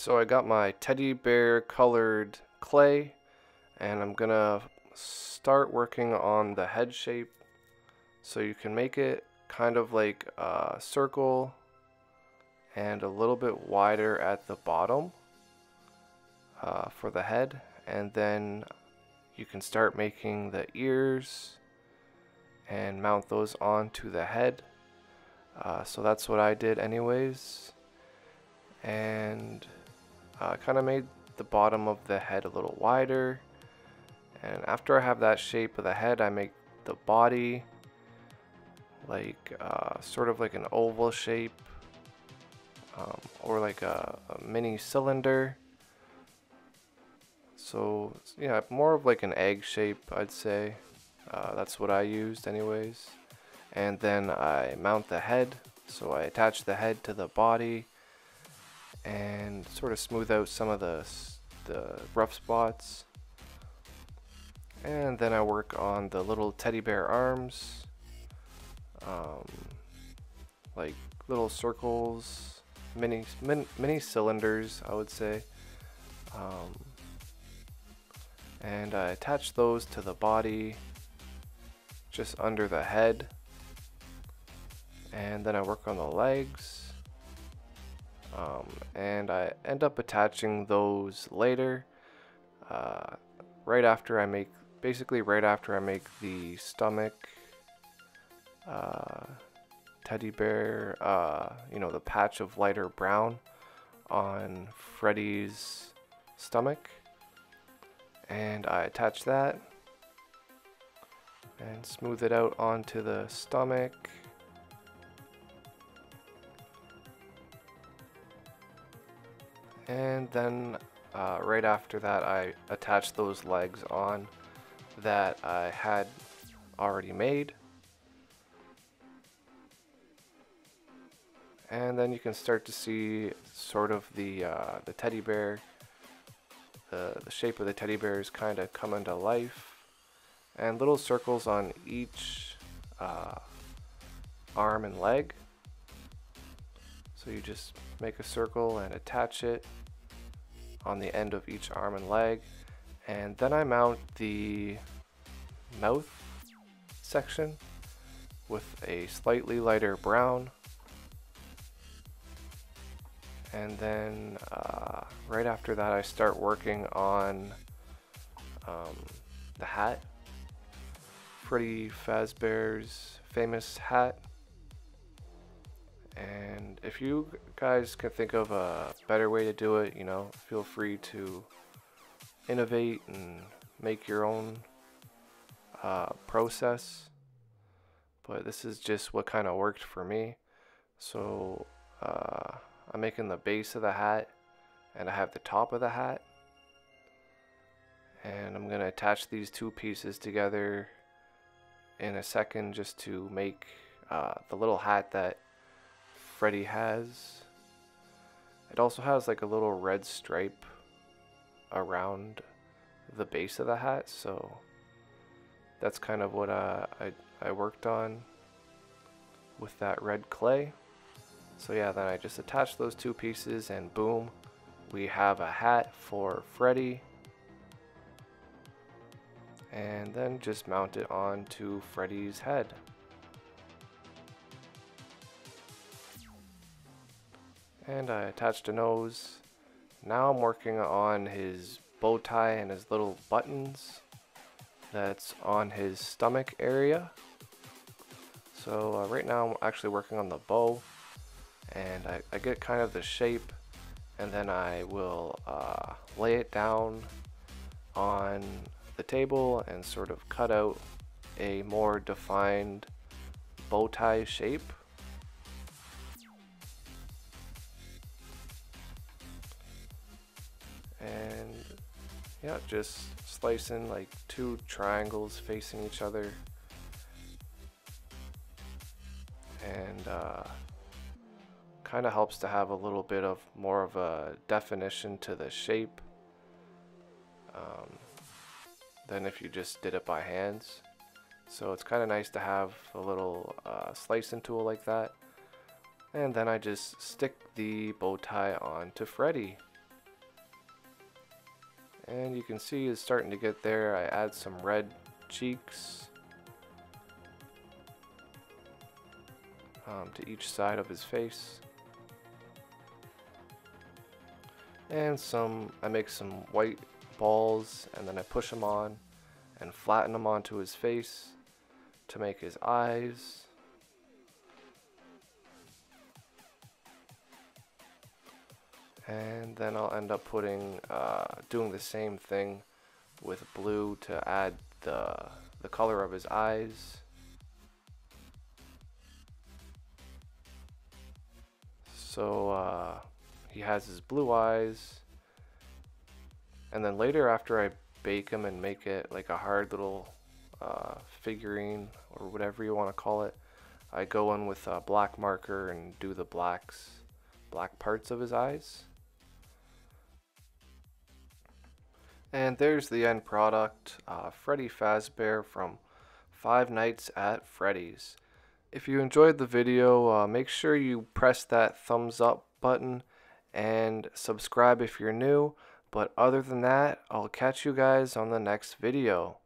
So I got my teddy bear colored clay, and I'm gonna start working on the head shape. So you can make it kind of like a circle and a little bit wider at the bottom for the head, and then you can start making the ears and mount those onto the head. So that's what I did anyways, and I kind of made the bottom of the head a little wider, and after I have that shape of the head, I make the body like sort of like an oval shape, or like a mini cylinder. So yeah, more of like an egg shape, I'd say. That's what I used anyways. And then I mount the head, so I attach the head to the body and sort of smooth out some of the rough spots. And then I work on the little teddy bear arms, like little circles, mini cylinders, I would say. And I attach those to the body just under the head, and then I work on the legs, and I end up attaching those later, right after I make the stomach, teddy bear, you know, the patch of lighter brown on Freddy's stomach, and I attach that and smooth it out onto the stomach. And then right after that, I attach those legs on that I had already made. And then you can start to see sort of the teddy bear, the shape of the teddy bear is kind of coming to life. And little circles on each arm and leg. So you just make a circle and attach it on the end of each arm and leg. And then I mount the mouth section with a slightly lighter brown. And then right after that, I start working on the hat. Freddy Fazbear's famous hat. And if you guys can think of a better way to do it, you know, feel free to innovate and make your own process. But this is just what kind of worked for me. So I'm making the base of the hat, and I have the top of the hat. And I'm going to attach these two pieces together in a second just to make the little hat that Freddy has. It also has like a little red stripe around the base of the hat, so that's kind of what I worked on with that red clay. So yeah, then I just attach those two pieces and boom, we have a hat for Freddy. And then just mount it onto Freddy's head. And I attached a nose. Now I'm working on his bow tie and his little buttons that's on his stomach area. So right now I'm actually working on the bow, and I get kind of the shape, and then I will lay it down on the table and sort of cut out a more defined bow tie shape. And yeah, just slicing like two triangles facing each other, and kind of helps to have a little bit of more of a definition to the shape than if you just did it by hands. So it's kind of nice to have a little slicing tool like that. And then I just stick the bow tie onto Freddy. And you can see it's starting to get there. I add some red cheeks to each side of his face. And I make some white balls, and then I push them on and flatten them onto his face to make his eyes. And then I'll end up doing the same thing with blue to add the color of his eyes. So he has his blue eyes, and then later, after I bake him and make it like a hard little figurine or whatever you want to call it, I go in with a black marker and do the black parts of his eyes. And there's the end product, Freddy Fazbear from Five Nights at Freddy's. If you enjoyed the video, make sure you press that thumbs up button and subscribe if you're new. But other than that, I'll catch you guys on the next video.